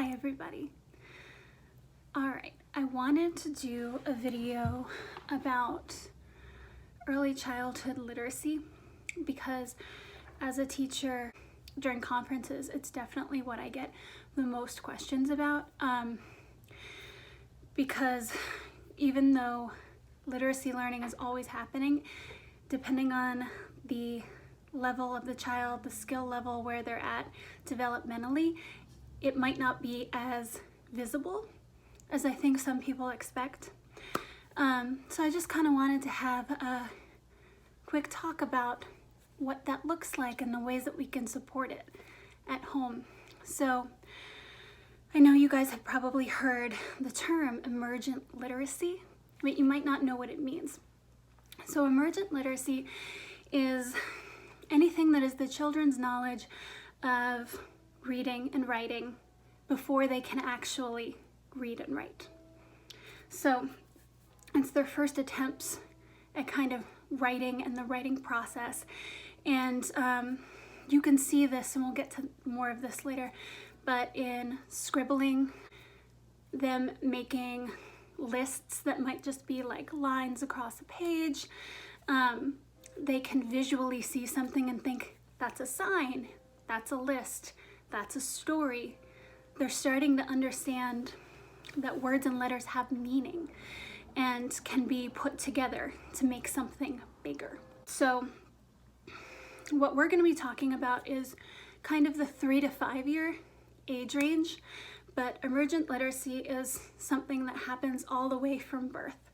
Hi everybody. Alright, I wanted to do a video about early childhood literacy because as a teacher during conferences, it's definitely what I get the most questions about, because even though literacy learning is always happening, depending on the level of the child, the skill level where they're at developmentally, it might not be as visible as I think some people expect. So I just kind of wanted to have a quick talk about what that looks like and the ways that we can support it at home. So I know you guys have probably heard the term emergent literacy, but you might not know what it means. So emergent literacy is anything that is the children's knowledge of reading and writing before they can actually read and write. So it's their first attempts at kind of writing and the writing process. And you can see this, and we'll get to more of this later, but in scribbling, them making lists that might just be like lines across a page, they can visually see something and think, that's a sign, that's a list, that's a story. They're starting to understand that words and letters have meaning and can be put together to make something bigger. So what we're going to be talking about is kind of the 3 to 5 year age range, but emergent literacy is something that happens all the way from birth.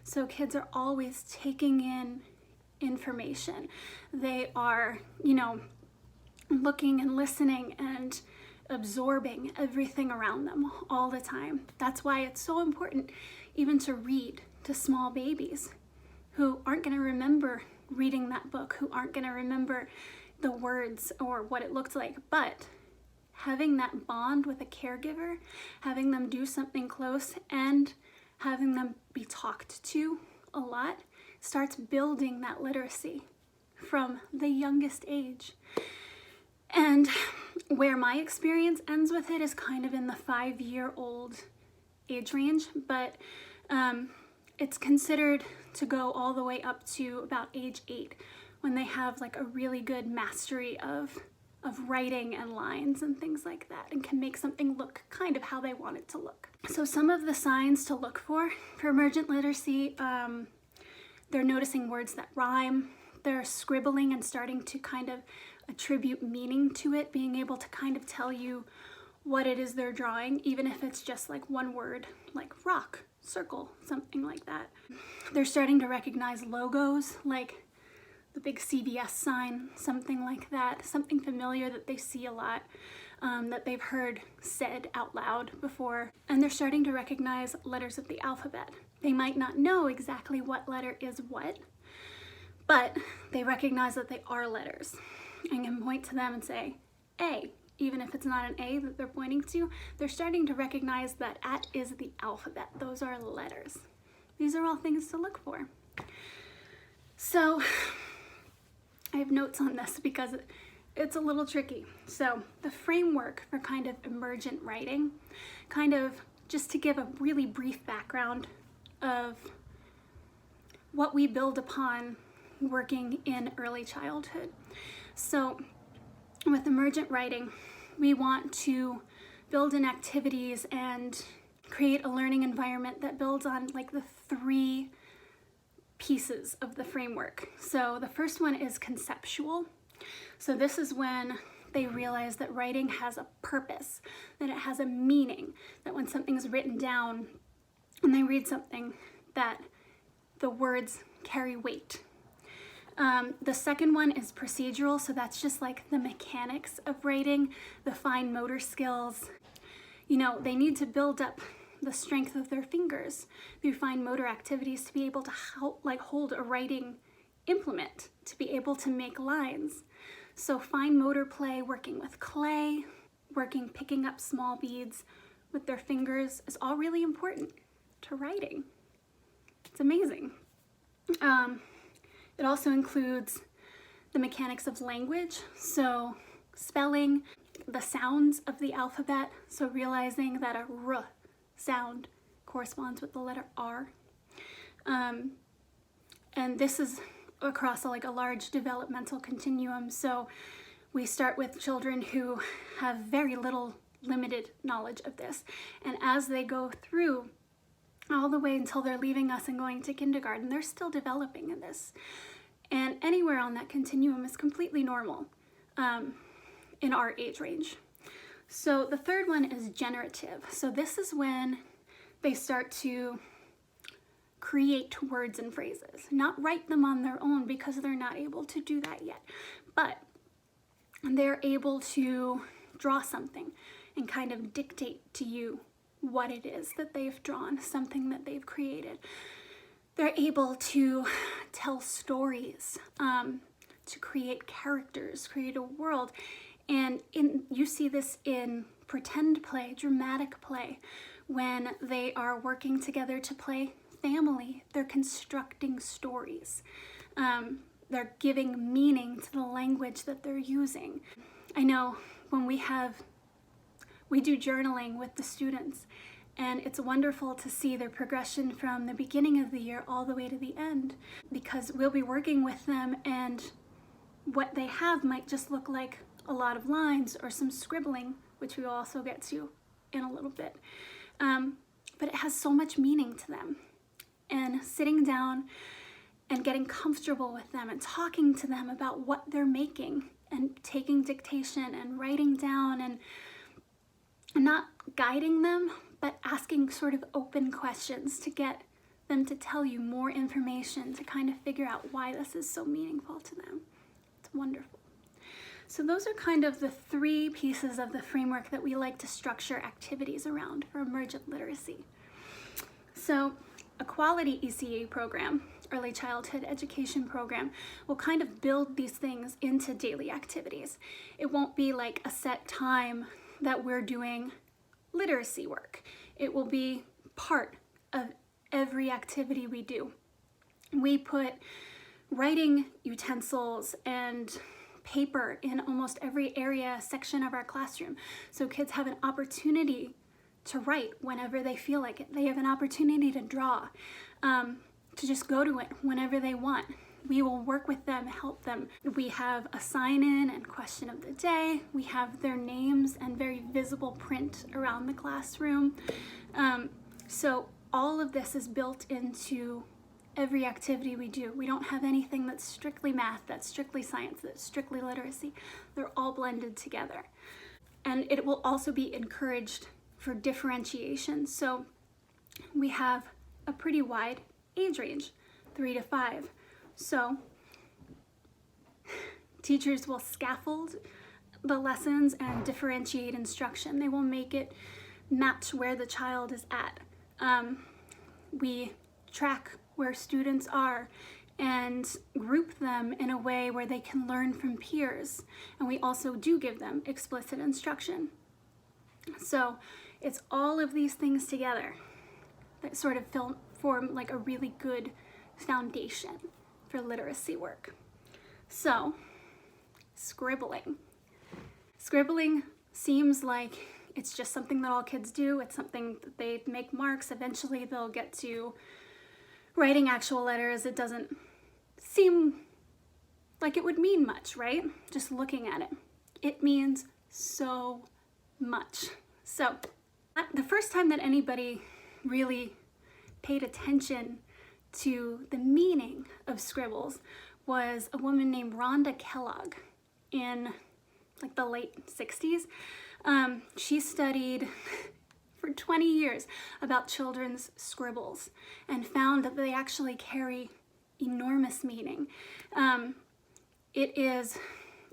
So kids are always taking in information. They are, looking and listening and absorbing everything around them all the time. That's why it's so important even to read to small babies who aren't going to remember reading that book, who aren't going to remember the words or what it looked like, but having that bond with a caregiver, having them do something close and having them be talked to a lot starts building that literacy from the youngest age. And where my experience ends with it is kind of in the 5-year-old age range, but it's considered to go all the way up to about age 8 when they have like a really good mastery of writing and lines and things like that, and can make something look kind of how they want it to look. So some of the signs to look for emergent literacy, they're noticing words that rhyme, they're scribbling and starting to kind of attribute meaning to it, being able to kind of tell you what it is they're drawing, even if it's just like one word, like rock, circle, something like that. They're starting to recognize logos, like the big CVS sign, something like that, something familiar that they see a lot, that they've heard said out loud before. And they're starting to recognize letters of the alphabet. They might not know exactly what letter is what, but they recognize that they are letters and can point to them and say, A. Even if it's not an A that they're pointing to, they're starting to recognize that at is the alphabet. Those are letters. These are all things to look for. So I have notes on this because it's a little tricky. So the framework for kind of emergent writing, kind of just to give a really brief background of what we build upon working in early childhood. So with emergent writing, we want to build in activities and create a learning environment that builds on like the 3 pieces of the framework. So the first one is conceptual. So this is when they realize that writing has a purpose, that it has a meaning, that when something's written down and they read something, that the words carry weight. The second one is procedural, so that's just like the mechanics of writing, the fine motor skills. They need to build up the strength of their fingers through fine motor activities to be able to hold a writing implement, to be able to make lines. So fine motor play, working with clay, picking up small beads with their fingers is all really important to writing. It's amazing. It also includes the mechanics of language, so spelling, the sounds of the alphabet. So realizing that a R sound corresponds with the letter R. And this is across a large developmental continuum. So we start with children who have very limited knowledge of this. And as they go through all the way until they're leaving us and going to kindergarten, they're still developing in this. And anywhere on that continuum is completely normal in our age range. So the third one is generative. So this is when they start to create words and phrases, not write them on their own because they're not able to do that yet, but they're able to draw something and kind of dictate to you what it is that they've drawn, something that they've created. They're able to tell stories, to create characters, create a world. And you see this in pretend play, dramatic play, when they are working together to play family. They're constructing stories. They're giving meaning to the language that they're using. I know when we do journaling with the students, and it's wonderful to see their progression from the beginning of the year all the way to the end, because we'll be working with them and what they have might just look like a lot of lines or some scribbling, which we'll also get to in a little bit. But it has so much meaning to them. And sitting down and getting comfortable with them and talking to them about what they're making and taking dictation and writing down and not guiding them, but asking sort of open questions to get them to tell you more information to kind of figure out why this is so meaningful to them. It's wonderful. So those are kind of the three pieces of the framework that we like to structure activities around for emergent literacy. So a quality ECE program, early childhood education program, will kind of build these things into daily activities. It won't be like a set time that we're doing literacy work. It will be part of every activity we do. We put writing utensils and paper in almost every area section of our classroom, so kids have an opportunity to write whenever they feel like it. They have an opportunity to draw, to just go to it whenever they want. We will work with them, help them. We have a sign-in and question of the day. We have their names and very visible print around the classroom. So all of this is built into every activity we do. We don't have anything that's strictly math, that's strictly science, that's strictly literacy. They're all blended together. And it will also be encouraged for differentiation. So we have a pretty wide age range, 3 to 5. So teachers will scaffold the lessons and differentiate instruction. They will make it match where the child is at. We track where students are and group them in a way where they can learn from peers. And we also do give them explicit instruction. So it's all of these things together that sort of form like a really good foundation for literacy work. So, scribbling. Scribbling seems like it's just something that all kids do. It's something that they make marks. Eventually they'll get to writing actual letters. It doesn't seem like it would mean much, right? Just looking at it. It means so much. So, the first time that anybody really paid attention to the meaning of scribbles was a woman named Rhonda Kellogg in like the late 60s. She studied for 20 years about children's scribbles and found that they actually carry enormous meaning. It is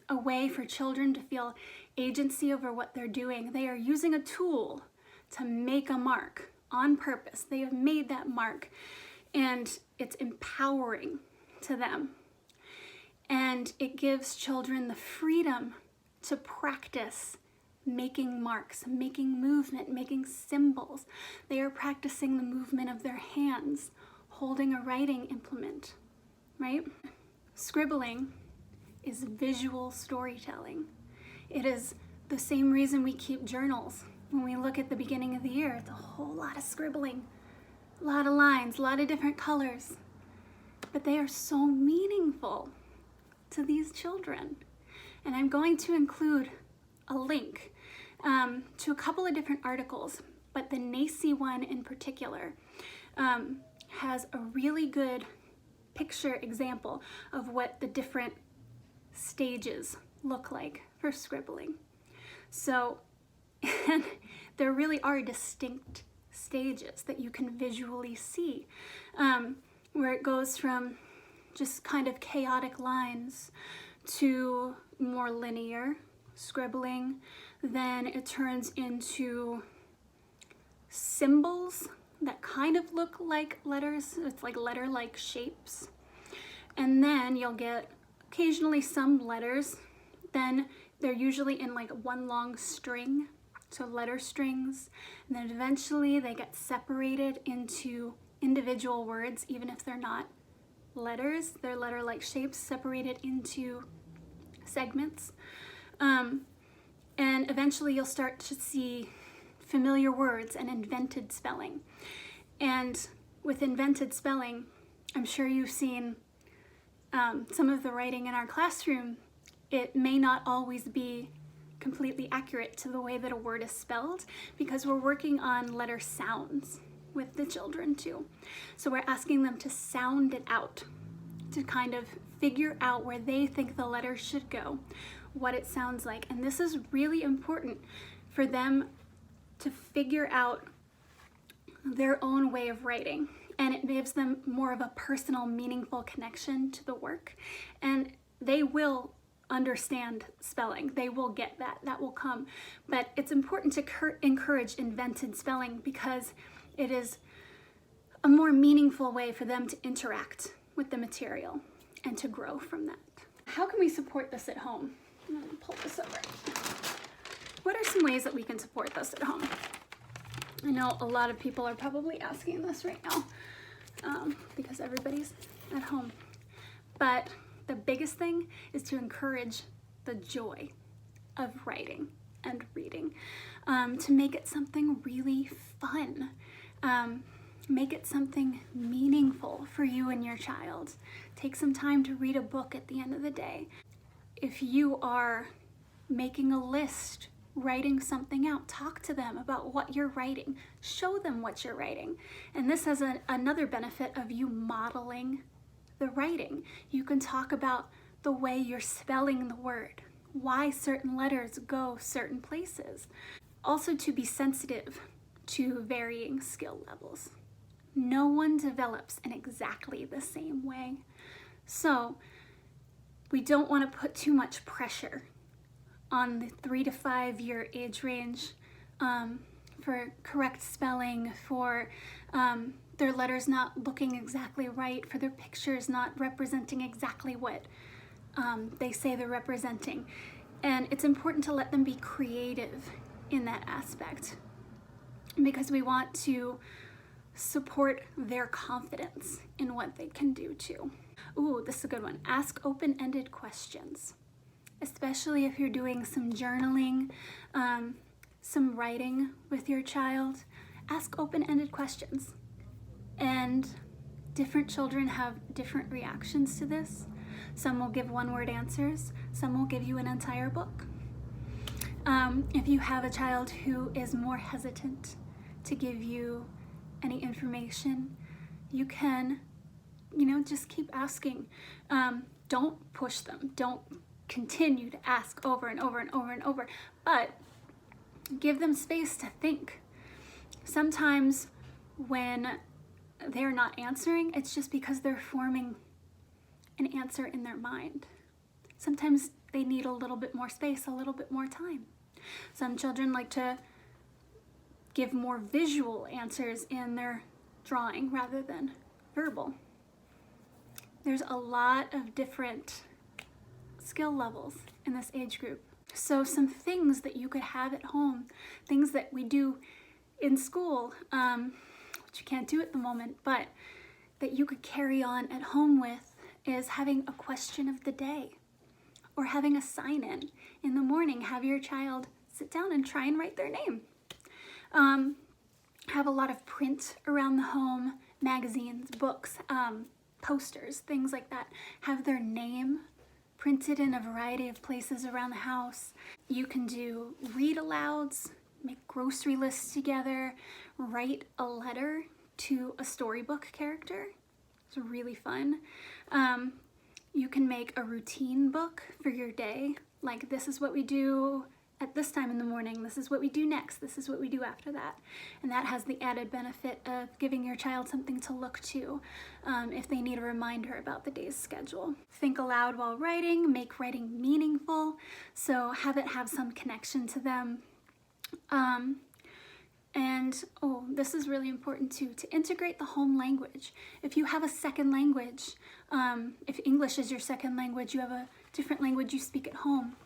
a way for children to feel agency over what they're doing. They are using a tool to make a mark on purpose. They have made that mark and it's empowering to them. And it gives children the freedom to practice making marks, making movement, making symbols. They are practicing the movement of their hands, holding a writing implement, right? Scribbling is visual storytelling. It is the same reason we keep journals. When we look at the beginning of the year, it's a whole lot of scribbling, a lot of lines, a lot of different colors, but they are so meaningful to these children. And I'm going to include a link to a couple of different articles, but the NACI one in particular has a really good picture example of what the different stages look like for scribbling. So there really are distinct stages that you can visually see, where it goes from just kind of chaotic lines to more linear scribbling. Then it turns into symbols that kind of look like letters. It's like letter-like shapes. And then you'll get occasionally some letters. Then they're usually in like one long string, so letter strings. And then eventually they get separated into individual words, even if they're not letters. They're letter-like shapes separated into segments. And eventually you'll start to see familiar words and invented spelling. And with invented spelling, I'm sure you've seen some of the writing in our classroom. It may not always be completely accurate to the way that a word is spelled, because we're working on letter sounds with the children too. So we're asking them to sound it out, to kind of figure out where they think the letter should go, what it sounds like. And this is really important for them to figure out their own way of writing. And it gives them more of a personal, meaningful connection to the work. And they will understand spelling. They will get that. That will come. But it's important to encourage invented spelling, because it is a more meaningful way for them to interact with the material and to grow from that. How can we support this at home? I'm going to pull this over. What are some ways that we can support this at home? I know a lot of people are probably asking this right now because everybody's at home. But the biggest thing is to encourage the joy of writing and reading, to make it something really fun. Make it something meaningful for you and your child. Take some time to read a book at the end of the day. If you are making a list, writing something out, talk to them about what you're writing. Show them what you're writing. And this has another benefit of you modeling the writing. You can talk about the way you're spelling the word, why certain letters go certain places. Also, to be sensitive to varying skill levels. No one develops in exactly the same way. So we don't want to put too much pressure on the 3 to 5 year age range for correct spelling, for their letters not looking exactly right, for their pictures not representing exactly what they say they're representing. And it's important to let them be creative in that aspect, because we want to support their confidence in what they can do too. Ooh, this is a good one. Ask open-ended questions, especially if you're doing some journaling, some writing with your child. Ask open-ended questions. And different children have different reactions to this. Some will give one-word answers. Some will give you an entire book. If you have a child who is more hesitant to give you any information, you can, just keep asking. Don't push them. Don't continue to ask over and over and over and over, but give them space to think. Sometimes when they're not answering, it's just because they're forming an answer in their mind. Sometimes they need a little bit more space, a little bit more time. Some children like to give more visual answers in their drawing rather than verbal. There's a lot of different skill levels in this age group. So some things that you could have at home, things that we do in school, which you can't do at the moment, but that you could carry on at home with, is having a question of the day, or having a sign-in the morning. Have your child sit down and try and write their name. Have a lot of print around the home, magazines, books, posters, things like that. Have their name printed in a variety of places around the house. You can do read alouds, make grocery lists together, write a letter to a storybook character. It's really fun. You can make a routine book for your day, like this is what we do at this time in the morning, this is what we do next, this is what we do after that. And that has the added benefit of giving your child something to look to if they need a reminder about the day's schedule. Think aloud while writing, make writing meaningful, so have it have some connection to them. And this is really important too, to integrate the home language. If you have a second language, if English is your second language, you have a different language you speak at home.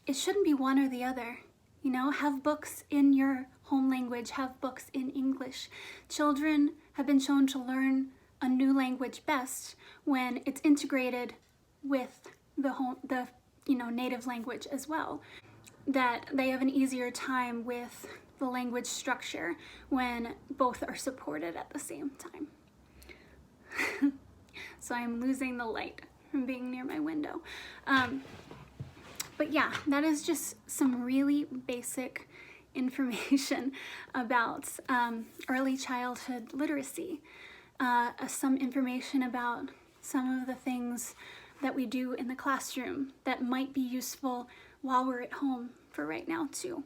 It shouldn't be one or the other. You know, have books in your home language, have books in English. Children have been shown to learn a new language best when it's integrated with the native language as well. That they have an easier time with the language structure when both are supported at the same time. So I'm losing the light from being near my window. But yeah, that is just some really basic information about early childhood literacy. Some information about some of the things that we do in the classroom that might be useful while we're at home for right now too.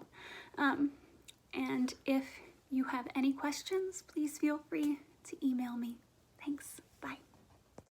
And if you have any questions, please feel free to email me. Thanks.